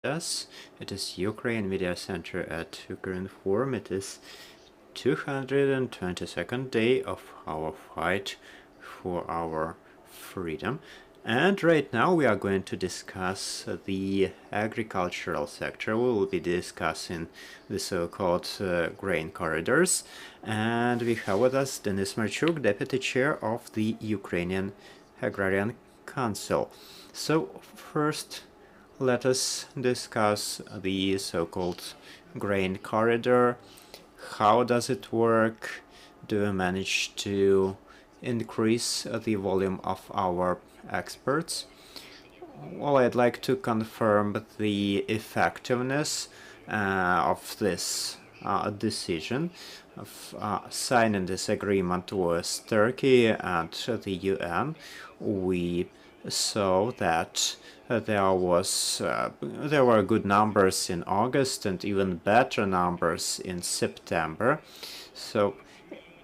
Yes, it is Ukraine Media Center at Ukrinform. It is 222nd day of our fight for our freedom. And right now we are going to discuss the agricultural sector. We will be discussing the so-called grain corridors. And we have with us Denys Marchuk, Deputy Chair of the Ukrainian Agrarian Council. So first, let us discuss the so-called grain corridor. How does it work? Do we manage to increase the volume of our exports? Well, I'd like to confirm the effectiveness of this decision of signing this agreement with Turkey and the UN. We saw that there were good numbers in August and even better numbers in September. So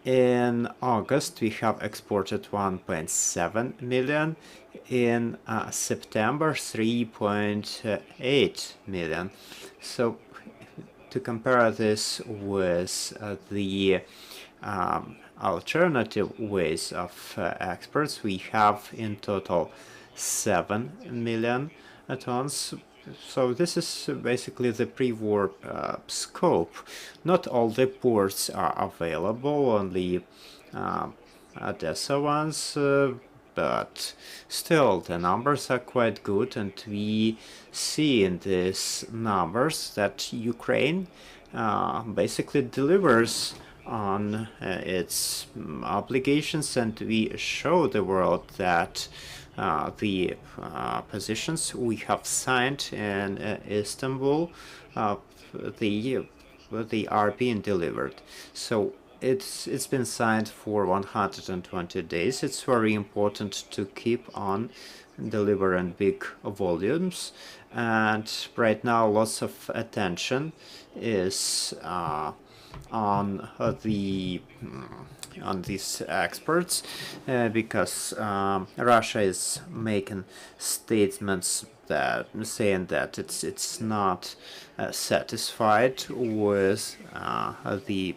in August we have exported 1.7 million, in September 3.8 million. So to compare this with the alternative ways of exports, we have in total 7 million tons. So this is basically the pre-war scope. Not all the ports are available, only Odessa ones, but still the numbers are quite good, and we see in these numbers that Ukraine basically delivers on its obligations, and we show the world that the positions we have signed in Istanbul, they are being delivered. So it's been signed for 120 days. It's very important to keep on delivering big volumes, and right now lots of attention is on these experts because Russia is making statements that saying that it's not satisfied with the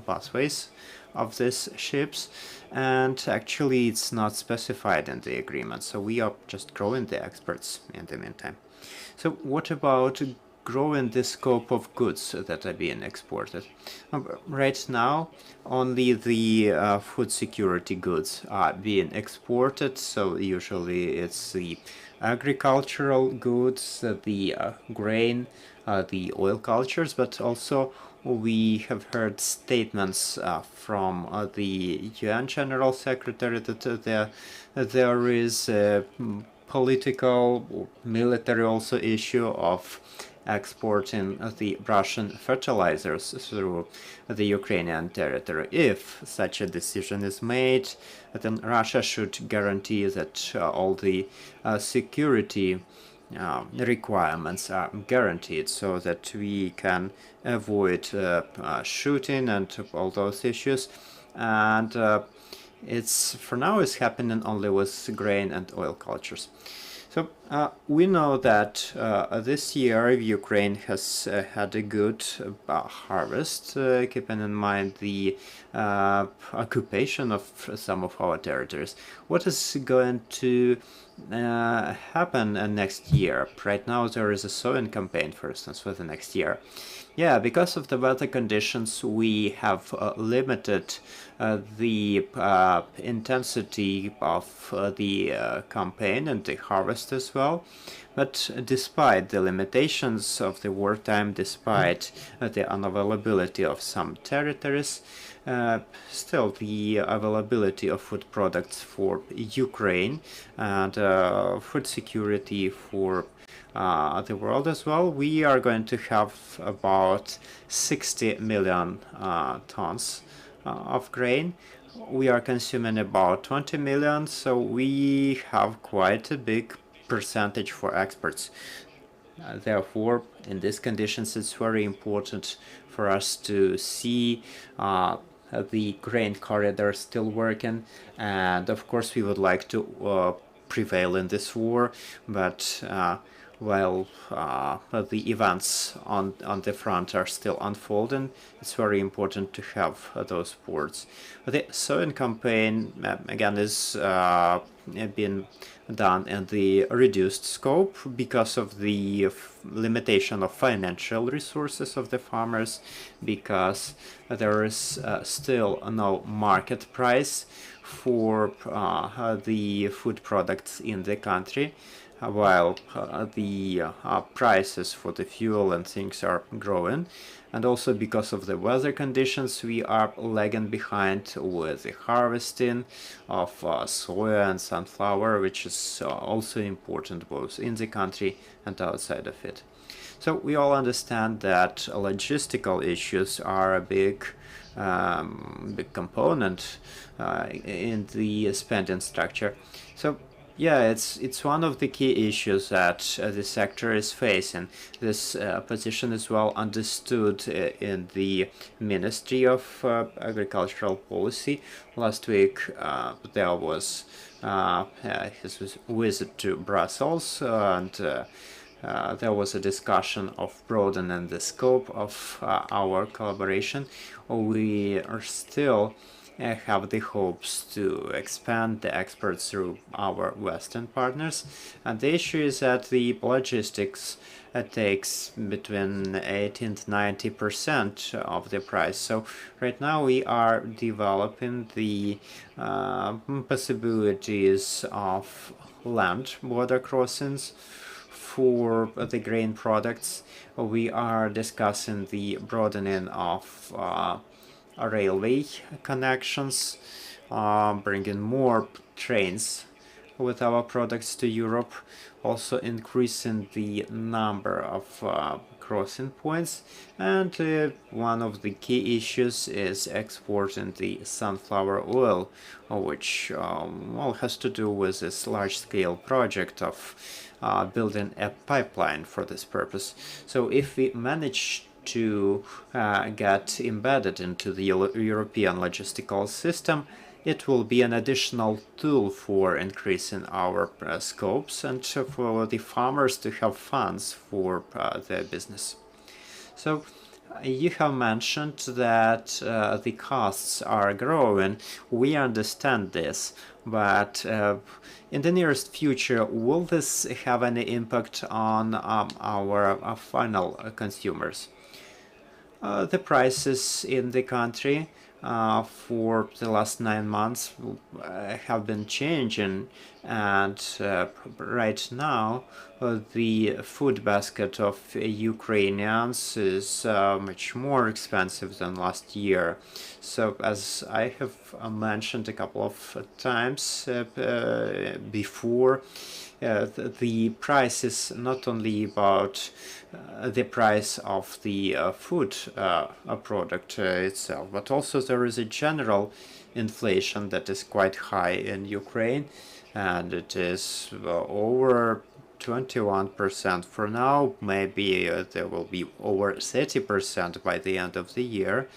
pathways of these ships, and actually it's not specified in the agreement. So we are just growing the experts in the meantime. So what about growing the scope of goods that are being exported? Right now, only the food security goods are being exported. So usually it's the agricultural goods, the grain, the oil cultures, but also we have heard statements from the UN General Secretary that there is a political, military also issue of exporting the Russian fertilizers through the Ukrainian territory. If such a decision is made, then Russia should guarantee that all the security requirements are guaranteed, so that we can avoid shooting and all those issues. And it's for now is happening only with grain and oil cultures. So we know that this year Ukraine has had a good harvest, keeping in mind the occupation of some of our territories. What is going to happen next year? Right now there is a sowing campaign, for instance, for the next year. Yeah, because of the weather conditions, we have limited the intensity of the campaign and the harvest as well. But despite the limitations of the wartime, despite the unavailability of some territories, still the availability of food products for Ukraine and food security for the world as well, we are going to have about 60 million tons of grain. We are consuming about 20 million, so we have quite a big percentage for exports. Therefore, in these conditions, it's very important for us to see the grain corridor still working, and of course we would like to prevail in this war, but while the events on the front are still unfolding, it's very important to have those boards. The sowing campaign, again, is been done in the reduced scope because of the limitation of financial resources of the farmers, because there is still no market price for the food products in the country, while the prices for the fuel and things are growing. And also because of the weather conditions, we are lagging behind with the harvesting of soya and sunflower, which is also important both in the country and outside of it. So we all understand that logistical issues are a big component in the spending structure. So yeah, it's one of the key issues that the sector is facing. This position is well understood in the Ministry of Agricultural Policy. Last week there was his visit to Brussels, and there was a discussion of broadening the scope of our collaboration. We are still have the hopes to expand the exports through our Western partners. And the issue is that the logistics takes between 80 and 90% of the price. So right now we are developing the possibilities of land border crossings for the grain products. We are discussing the broadening of railway connections, bringing more trains with our products to Europe, also increasing the number of crossing points. And one of the key issues is exporting the sunflower oil, which well, has to do with this large-scale project of building a pipeline for this purpose. So if we manage to get embedded into the European logistical system, it will be an additional tool for increasing our scopes and for the farmers to have funds for their business. So you have mentioned that the costs are growing. We understand this, but in the nearest future, will this have any impact on our final consumers? The prices in the country for the last 9 months have been changing, and right now the food basket of Ukrainians is much more expensive than last year. So as I have mentioned a couple of times before, the price is not only about the price of the food product itself, but also there is a general inflation that is quite high in Ukraine, and it is over 21% for now. Maybe there will be over 30% by the end of the year.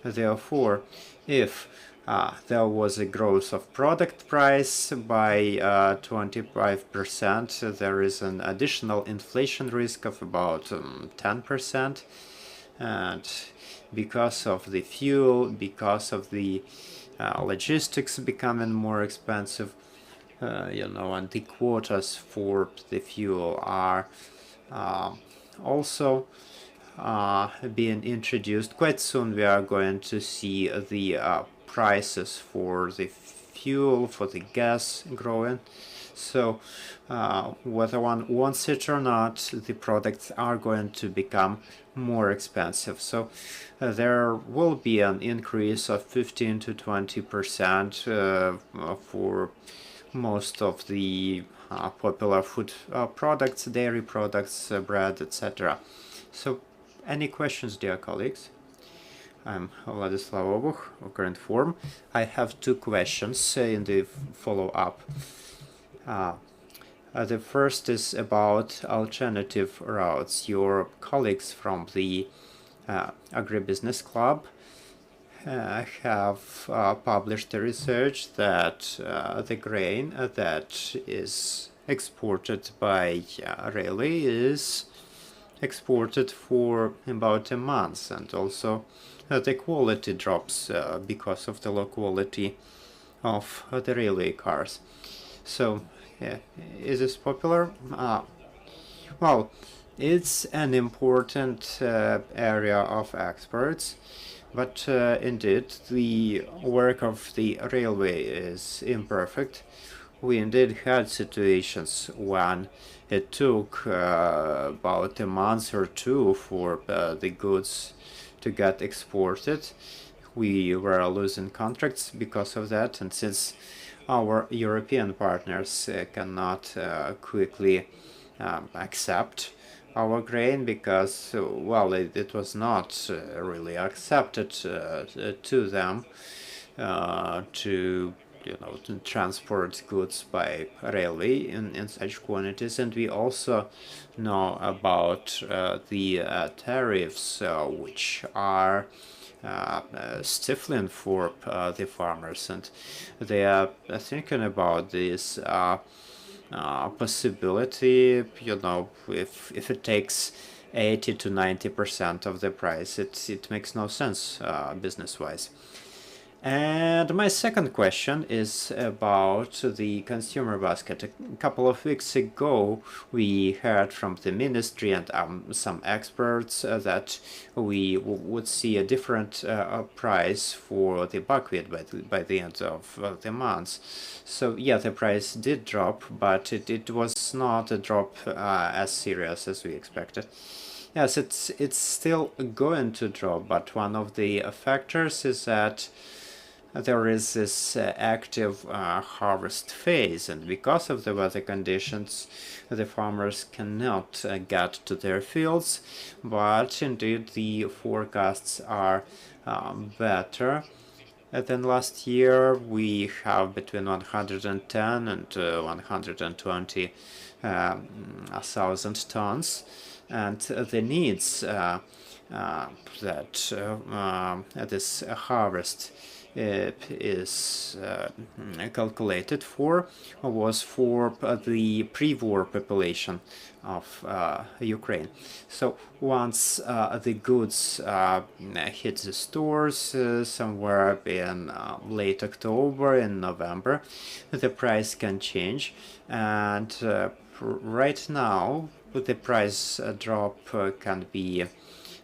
Therefore, if there was a growth of product price by 25%, there is an additional inflation risk of about 10%. And because of the fuel, because of the logistics becoming more expensive, and the quotas for the fuel are also being introduced. Quite soon we are going to see the prices for the fuel, for the gas growing. So whether one wants it or not, the products are going to become more expensive. So there will be an increase of 15 to 20% for most of the popular food products, dairy products, bread, etc. So any questions, dear colleagues? I'm Vladislav Obuch, Ukrinform. I have two questions in the follow-up. The first is about alternative routes. Your colleagues from the Agribusiness Club have published a research that the grain that is exported by railway is exported for about a month, and also the quality drops because of the low quality of the railway cars. So is this popular? Well, it's an important area of experts, but indeed the work of the railway is imperfect. We indeed had situations when it took about a month or two for the goods to get exported. We were losing contracts because of that, and since our European partners cannot quickly accept our grain because, well, it was not really accepted to them to to transport goods by railway in such quantities. And we also know about the tariffs which are stifling for the farmers, and they are thinking about this possibility, if it takes 80 to 90% of the price, it makes no sense business-wise. And my second question is about the consumer basket. A couple of weeks ago, we heard from the ministry and some experts that we would see a different price for the buckwheat by the end of the month. So yeah, the price did drop, but it was not a drop as serious as we expected. Yes, it's still going to drop, but one of the factors is that there is this active harvest phase, and because of the weather conditions, the farmers cannot get to their fields, but indeed the forecasts are better than last year. We have between 110 and 120 thousand tons, and the needs that this harvest is calculated for was for the pre-war population of Ukraine. So once the goods hit the stores somewhere in late October and November, the price can change, and right now the price drop can be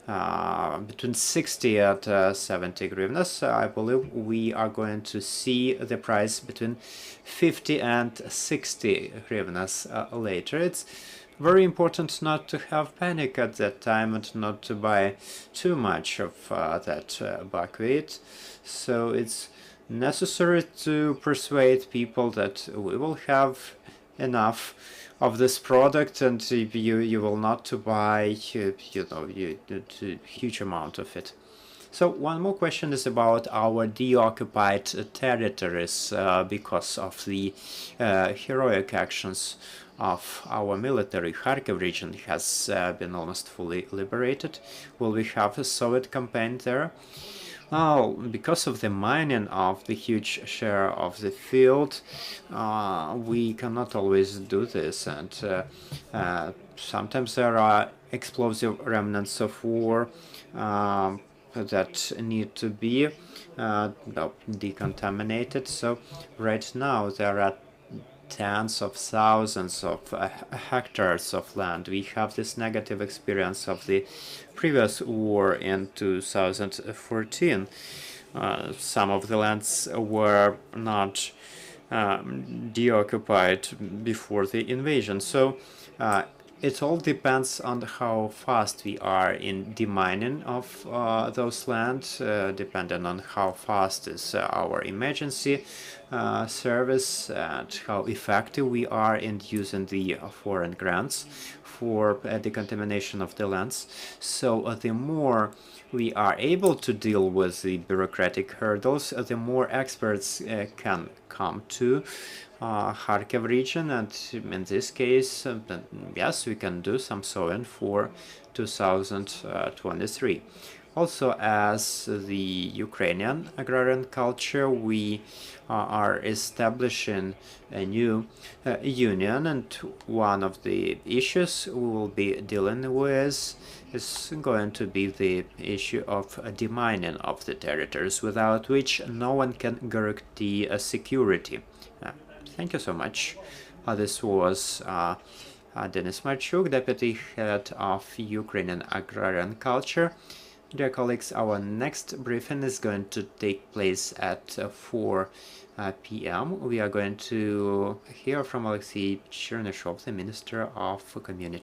between 60 and 70 hryvnias. I believe we are going to see the price between 50 and 60 hryvnias later. It's very important not to have panic at that time and not to buy too much of that buckwheat. So it's necessary to persuade people that we will have enough of this product, and you will not to buy huge amount of it. So one more question is about our deoccupied territories because of the heroic actions of our military. Kharkiv region has been almost fully liberated. Will we have a Soviet campaign there? Well, because of the mining of the huge share of the field, we cannot always do this, and sometimes there are explosive remnants of war that need to be decontaminated. So right now there are tens of thousands of hectares of land. We have this negative experience of the previous war in 2014. Some of the lands were not deoccupied before the invasion. So it all depends on how fast we are in demining of those lands, depending on how fast is our emergency service and how effective we are in using the foreign grants for decontamination of the lands. So the more we are able to deal with the bureaucratic hurdles, the more experts can come to Kharkiv region, and in this case, yes, we can do some sowing for 2023. Also, as the Ukrainian agrarian culture, we are establishing a new union, and one of the issues we will be dealing with is going to be the issue of demining of the territories, without which no one can guarantee security. Thank you so much. This was Denys Marchuk, Deputy Head of Ukrainian Agrarian Culture. Dear colleagues, our next briefing is going to take place at 4 p.m. We are going to hear from Alexei Chernyshev, the Minister of Community